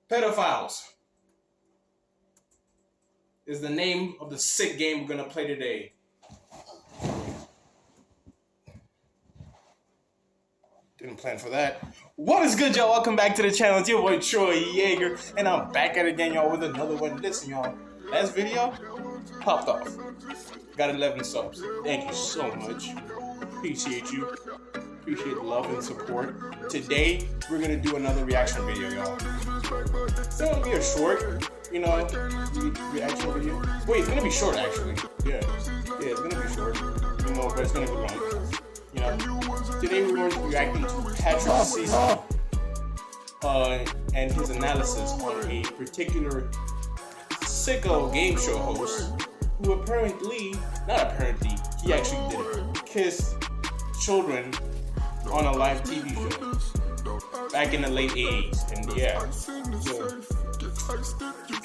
Pedophiles is the name of the sick game we're gonna play today. Didn't plan for that. What is good, y'all? Welcome back to the channel. It's your boy Troy Yeager, and I'm back at it again, y'all, with another one. Listen, y'all, last video popped off. Got 11 subs. Thank you so much. Appreciate you. Appreciate the love and support. Today, we're gonna do another reaction video, y'all. It's gonna be a short, reaction video. Wait, it's gonna be short, actually. Yeah, it's gonna be short. But it's gonna be long. Today we're going to be reacting to Patrick's season and his analysis on a particular sicko game show host who he actually did it, kissed children on a live TV show back in the late 80s, and yeah, so it's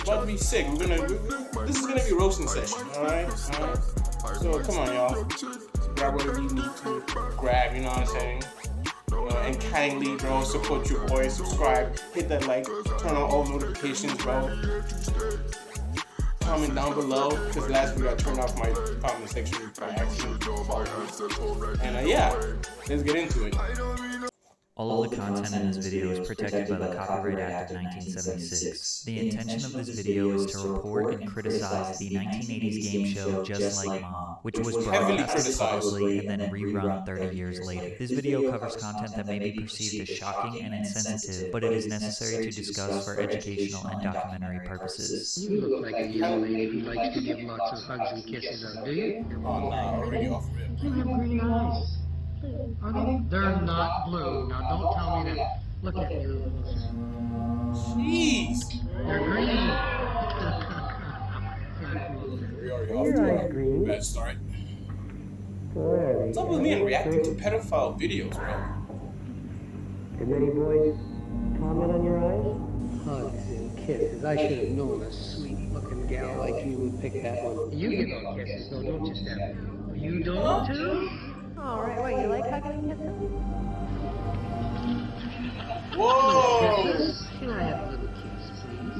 about to be sick. This is gonna be a roasting session, alright? So come on, y'all. Grab whatever you need to grab, you know what I'm saying? And kindly, bro, support your boy, subscribe, hit that like, turn on all notifications, bro. Comment down below, because last week I turned off my comment section by accident. And yeah, let's get into it. All of the content in this video is protected by the Copyright Act of 1976. The intention of this video is to report and criticize the 1980s game show Just Like Mom, which was broadcasted publicly and then rerun 30 years later. This video covers content that may be perceived as shocking and insensitive, but it is necessary to discuss for educational and documentary purposes. You look like a young lady who likes to give lots of hugs and kisses out, do you? Oh no, already off of it. You have green eyes. Are they? They're not blue. Now don't tell me that. Look at you. Jeez. They're green. We already off to a bad start. What's up with me and reacting to pedophile videos, bro? Did many boys comment on your eyes? Hugs and kisses. I should have known a sweet-looking gal like you would pick that one. You give out kisses, though, don't you, Steph? You don't, too? Alright, what, you like hugging and kissing? Whoa! Can I have a little kiss, please?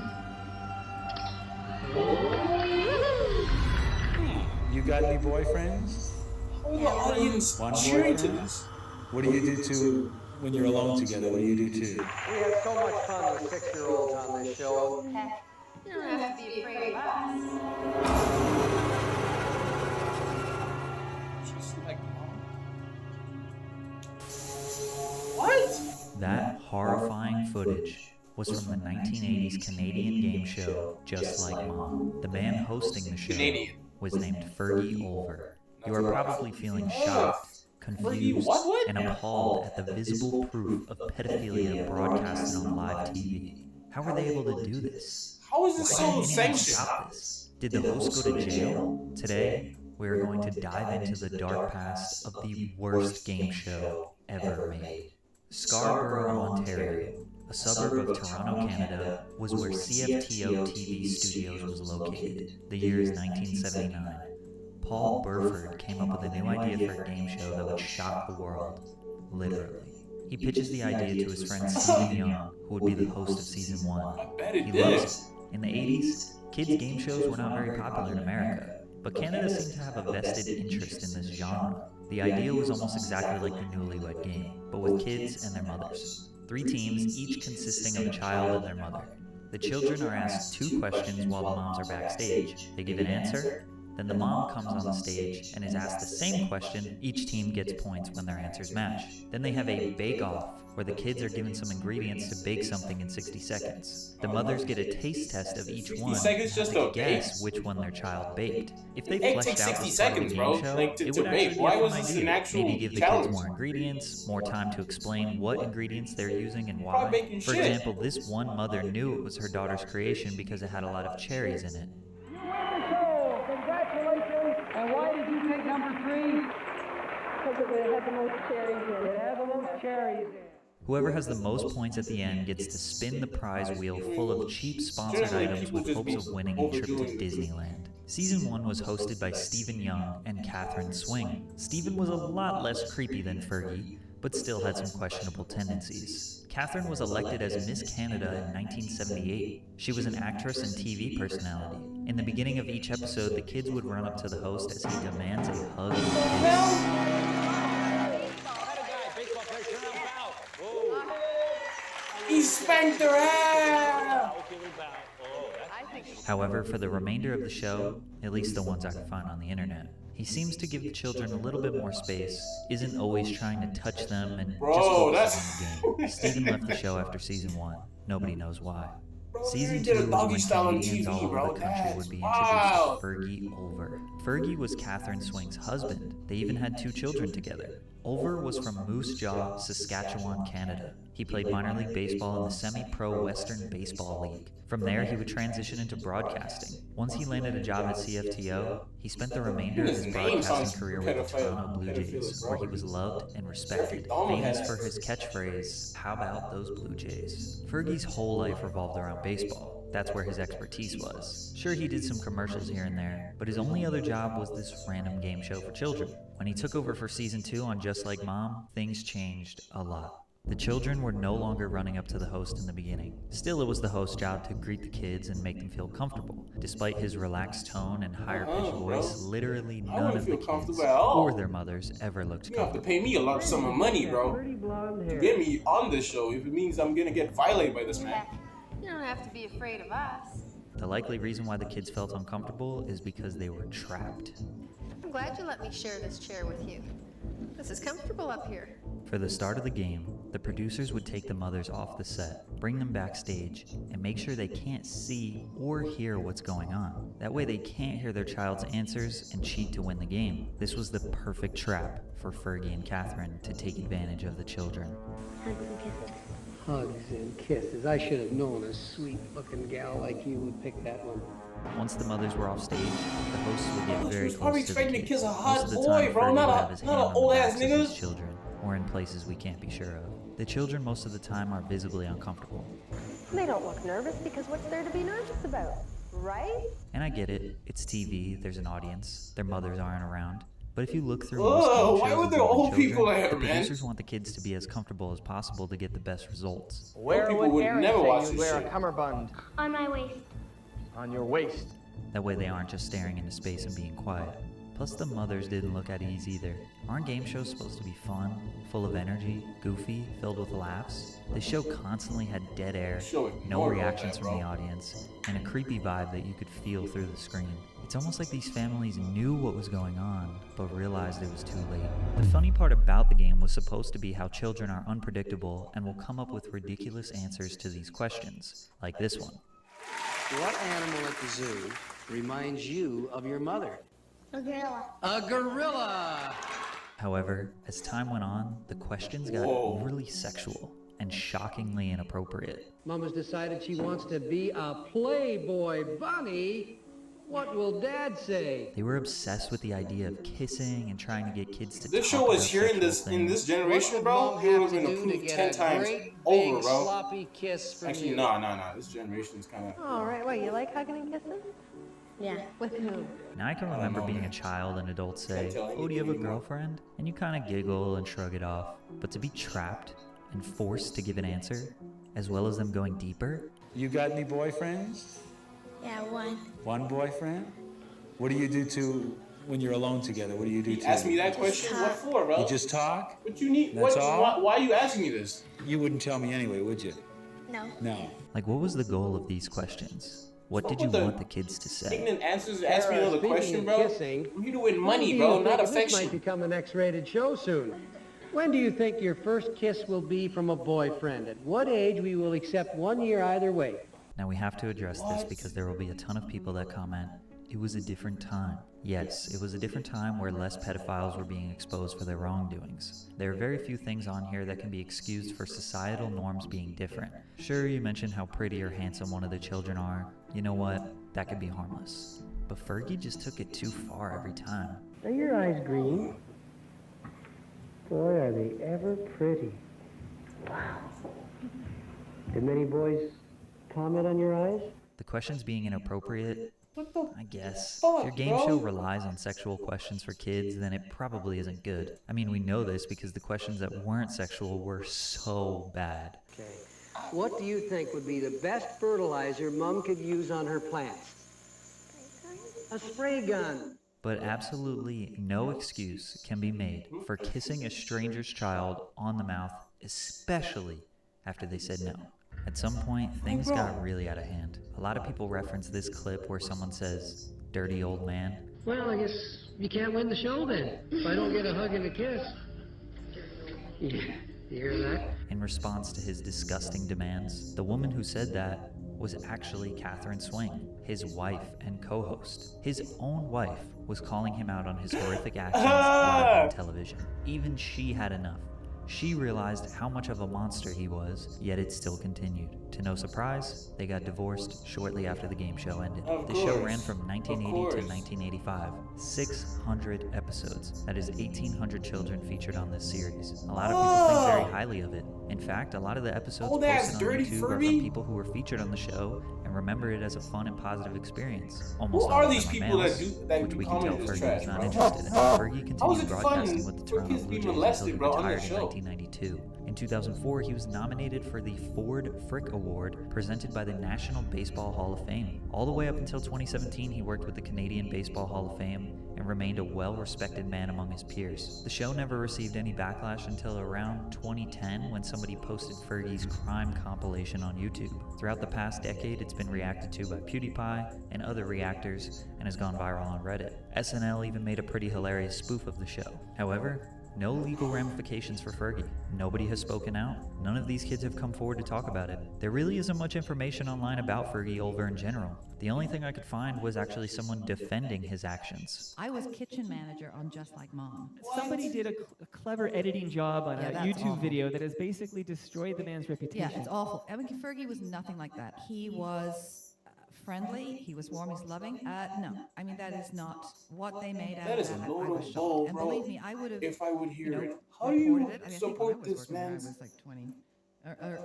You got any boyfriends? How are the audience cheering to this? What do you do to when you're alone together? What do you do too? We have so much fun with 6-year-olds on this show. You don't have to be afraid of us. Just like mom. What? That horrifying footage was from the 1980s Canadian game show Just Like Mom. The man hosting the show was named Fergie Olver. You are probably feeling shocked, confused, and appalled at the visible proof of pedophilia broadcasted on live TV. How were they able to do this? How is this Why so didn't anyone sanctioned? stop this? Did the host go to jail? Today, we are going to dive into the dark past of the worst game show ever made. Scarborough, Ontario, a suburb of Toronto, Canada, was where CFTO TV Studios was located. The year is 1979. Paul Burford came up with a new idea for a game show that would shock the world, literally. He pitches the idea to his friend Stephen Young, who would be the host of season 1. He loves it. In the 80s, kids' game shows were not very popular in America, but Canada seemed to have a vested interest in this genre. The idea was almost exactly like the Newlywed Game, but with kids and their mothers. 3 teams, each consisting of a child and their mother. The children are asked 2 questions while the moms are backstage. They give an answer, then the mom comes on the stage and is asked the same question. Each team gets points when their answers match. Then they have a bake-off, where the kids are given some ingredients to bake something in 60 seconds. The mothers get a taste test of each one and have to guess which one their child baked. If they fleshed out this part of the game show, it would actually be a fun idea. Maybe give the kids more ingredients, more time to explain what ingredients they're using and why. For example, this one mother knew it was her daughter's creation because it had a lot of cherries in it. Congratulations! And why did you take number 3? Because it had the most cherries in it. It had the most cherries in it. Whoever has the most points at the end gets to spin the prize wheel full of cheap sponsored items with hopes of winning a trip to Disneyland. Season 1 was hosted by Stephen Young and Catherine Swing. Stephen was a lot less creepy than Fergie, but still had some questionable tendencies. Catherine was elected as Miss Canada in 1978. She was an actress and TV personality. In the beginning of each episode, the kids would run up to the host as he demands a hug and kiss. He spanked her ass! However, for the remainder of the show, at least the ones I could find on the internet, he seems to give the children a little bit more space, isn't always trying to touch them, and just focuses on the game. Steven left the show after season 1. Nobody knows why. Season 2 was when Canadians all over the country would be introduced to Fergie Ulver. Fergie was Catherine Swing's husband. They even had 2 children together. Ulver was from Moose Jaw, Saskatchewan, Canada. He played minor league baseball in the semi-pro Western Baseball League. From there, he would transition into broadcasting. Once he landed a job at CFTO, he spent the remainder of his broadcasting career with the Toronto Blue Jays, where he was loved and respected, famous for his catchphrase, "How about those Blue Jays?" Fergie's whole life revolved around baseball. That's where his expertise was. Sure, he did some commercials here and there, but his only other job was this random game show for children. When he took over for season 2 on Just Like Mom, things changed a lot. The children were no longer running up to the host in the beginning. Still, it was the host's job to greet the kids and make them feel comfortable. Despite his relaxed tone and higher-pitched voice, literally none of the kids or their mothers ever looked You have to comfortable. pay me a large sum of money, bro, Pretty blonde to hair. get me on this show if it means I'm gonna get violated by this man. You don't have to be afraid of us. The likely reason why the kids felt uncomfortable is because they were trapped. I'm glad you let me share this chair with you. This is comfortable up here. For the start of the game, the producers would take the mothers off the set, bring them backstage, and make sure they can't see or hear what's going on. That way they can't hear their child's answers and cheat to win the game. This was the perfect trap for Fergie and Catherine to take advantage of the children. Hugs and kisses. I should have known a sweet-looking gal like you would pick that one. Once the mothers were off stage, the hosts would get She very was close probably to the expecting to kids. kiss a Most hot of the boy, time, bro, Fergie not would a- have his hand not a on the old-ass backs of his nigga. children, or in places we can't be sure of. The children most of the time are visibly uncomfortable. They don't look nervous because what's there to be nervous about, right? And I get it, it's TV, there's an audience, their mothers aren't around. But if you look through Whoa, most game why shows would there involving old people children, there, the man? producers want the kids to be as comfortable as possible to get the best results. Where people would would Aaron never say watch you'd this wear shit. a cummerbund? On my waist. On your waist. That way they aren't just staring into space and being quiet. Plus the mothers didn't look at ease either. Aren't game shows supposed to be fun, full of energy, goofy, filled with laughs? The show constantly had dead air, Show no ignored all reactions that, from bro. the audience, and a creepy vibe that you could feel through the screen. It's almost like these families knew what was going on, but realized it was too late. The funny part about the game was supposed to be how children are unpredictable and will come up with ridiculous answers to these questions, like this one. What animal at the zoo reminds you of your mother? A gorilla. A gorilla! However, as time went on, the questions got Whoa. overly sexual and shockingly inappropriate. Mama's decided she wants to be a Playboy bunny. What will Dad say? They were obsessed with the idea of kissing and trying to get kids to This talk show was about here in sexual this things. generation, bro. What It would would have Mom been have to do to approved get 10 a times great over, big bro. sloppy kiss from Actually, you? nah. This generation is kind of. All right, what, you like hugging and kissing? Yeah. With who? Now I can remember know, being man. a child and adults say, Can't tell "Oh, do you have a anything anymore." girlfriend?" And you kind of giggle and shrug it off. But to be trapped and forced to give an answer, as well as them going deeper, You got any boyfriends? Yeah, one. One boyfriend? What do you do to when you're alone together? What do you do to? Ask me that question. What for, bro? You just talk? What you need? That's What? all? Why are you asking me this? You wouldn't tell me anyway, would you? No. No. like what was the goal of these questions? What did you What the- want the kids to say? Ignorant answers. Ask me another Speaking question, of bro. kissing, I'm here to win when money, do bro, you not think- This might affection. become an X-rated show soon. When do you think your first kiss will be from a boyfriend? At what age we will accept 1 year either way? Now we have to address this because there will be a ton of people that comment, it was a different time. Yes, it was a different time where less pedophiles were being exposed for their wrongdoings. There are very few things on here that can be excused for societal norms being different. Sure, you mentioned how pretty or handsome one of the children are. You know what? That could be harmless. But Fergie just took it too far every time. Are your eyes green? Boy, are they ever pretty. Wow. Did many boys comment on your eyes? The questions being inappropriate What the I guess. fuck, If your game bro? show relies on sexual questions for kids, then it probably isn't good. I mean, we know this because the questions that weren't sexual were so bad. Okay. What do you think would be the best fertilizer Mom could use on her plants? A spray gun. But absolutely no excuse can be made for kissing a stranger's child on the mouth, especially after they said no. At some point, things got really out of hand. A lot of people reference this clip where someone says, "dirty old man." Well, I guess you can't win the show then. If I don't get a hug and a kiss. Yeah, you hear that? In response to his disgusting demands, the woman who said that was actually Catherine Swing, his wife and co-host. His own wife was calling him out on his horrific actions live on television. Even she had enough. She realized how much of a monster he was, yet it still continued. To no surprise, they got divorced shortly after the game show ended. The show ran from 1980 to 1985. 600 episodes. That is 1,800 children featured on this series. A lot of people think very highly of it. In fact, a lot of the episodes posted on YouTube are from people who were featured on the show and remember it as a fun and positive experience. Almost Who all are of these them are people males, that which we can comment tell this Fergie trash, was not bro? interested in. Fergie How is continued it broadcasting fun with the for Toronto kids Blue being Jays until molested, he bro, on retired this in show? 1992. In 2004, he was nominated for the Ford Frick Award presented by the National Baseball Hall of Fame. All the way up until 2017, he worked with the Canadian Baseball Hall of Fame and remained a well-respected man among his peers. The show never received any backlash until around 2010 when somebody posted Fergie's crime compilation on YouTube. Throughout the past decade, it's been reacted to by PewDiePie and other reactors and has gone viral on Reddit. SNL even made a pretty hilarious spoof of the show. However, no legal ramifications for Fergie. Nobody has spoken out. None of these kids have come forward to talk about it. There really isn't much information online about Fergie Olver in general. The only thing I could find was actually someone defending his actions. I was kitchen manager on Just Like Mom. Somebody did a clever editing job on a YouTube video that has basically destroyed the man's reputation. Yeah, it's awful. I mean, Fergie was nothing like that. He was friendly, he was warm, he's loving. No, I mean, that is not what they made out That of is a that. load I was of shocked. bull, And bro. believe me, I would have, If I would hear it. How do reported you it. I mean, I think when support I was this working there, I man's... was like 20,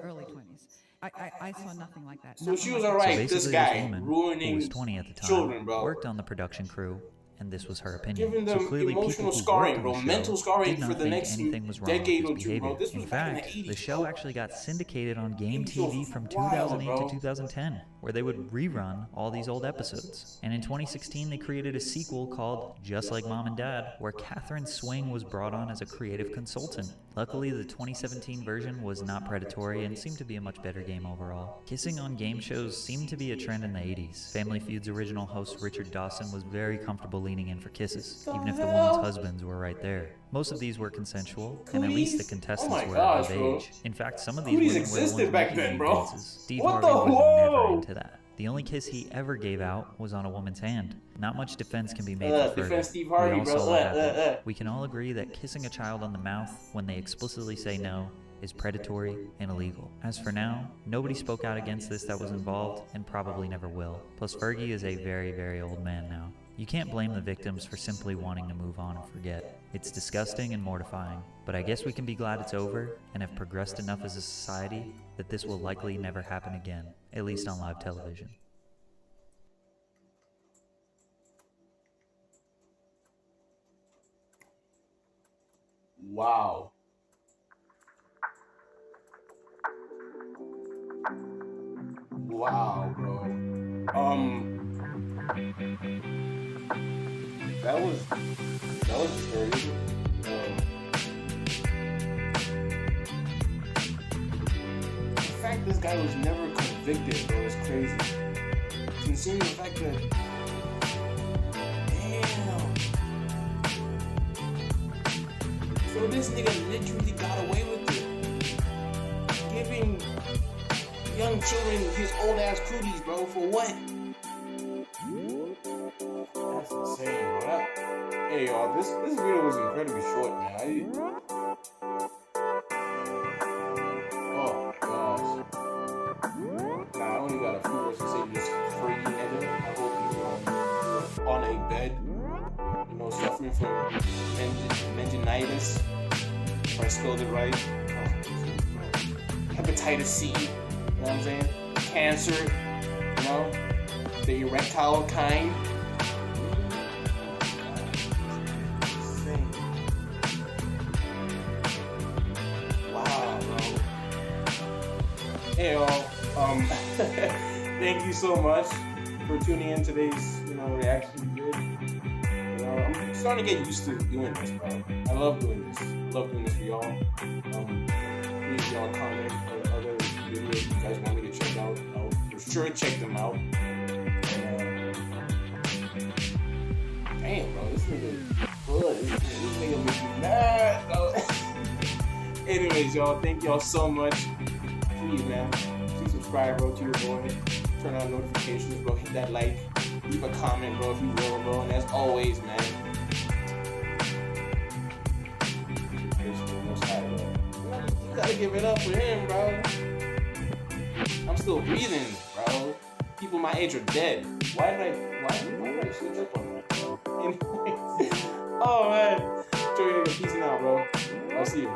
early 20s. I saw nothing like that. So she Nothing was like alright, that. this basically, guy this woman, who ruining was 20 at the time, children, bro. worked on the production crew, and this was her opinion. Giving So them clearly emotional people who scarring, worked bro. on the show Mental scarring did not for the think next anything was wrong with decade his or two, behavior. bro. This was In back in fact, the 80s, the show bro. actually got syndicated on Game It's so TV from wild, 2008 bro. to 2010, where they would rerun all these old episodes. And in 2016, they created a sequel called Just Like Mom and Dad, where Catherine Swing was brought on as a creative consultant. Luckily, the 2017 version was not predatory and seemed to be a much better game overall. Kissing on game shows seemed to be a trend in the 80s. Family Feud's original host Richard Dawson was very comfortable leaning in for kisses, even if the woman's husbands were right there. Most of these were consensual, and at least the contestants were of age. In fact, some of these women were the ones existed back making then, the bro. dances. Steve What Harvey the was whoa? never into that. The only kiss he ever gave out was on a woman's hand. Not much defense can be made for defend Fergie. Steve Harvey, We all bro. saw what happened. We can all agree that kissing a child on the mouth when they explicitly say no is predatory and illegal. As for now, nobody spoke out against this that was involved and probably never will. Plus, Fergie is a very, very old man now. You can't blame the victims for simply wanting to move on and forget. It's disgusting and mortifying, but I guess we can be glad it's over and have progressed enough as a society that this will likely never happen again, at least on live television. Wow. Wow, bro. That was crazy. The fact this guy was never convicted, bro, is crazy. Considering the fact that, damn. So this nigga literally got away with it, giving young children his old ass cooties, bro, for what? That's insane, bro. Hey, y'all, this video was incredibly short, man. Oh gosh. Nah, I only got a few words to say. This freaky nigga. I hope he's on a bed, suffering from meningitis. If I spelled it right. Hepatitis C. You know what I'm saying? Cancer. the erectile kind. Wow, bro. Hey, y'all. Thank you so much for tuning in today's, reaction video. I'm starting to get used to doing this, bro. I love doing this. I love doing this for y'all. Please, y'all comment on other videos you guys want me to check out. I'll for sure check them out. Damn, bro, this nigga good. This nigga makes me mad, bro. Anyways, y'all, thank y'all so much. Please, man, please subscribe, bro, to your boy. Turn on notifications, bro. Hit that like. Leave a comment, bro, if you will, bro. And as always, man, you gotta give it up for him, bro. I'm still breathing, bro. People my age are dead. Why did I switch up on that, bro? Anyways, oh man, peace out, bro. I'll see you.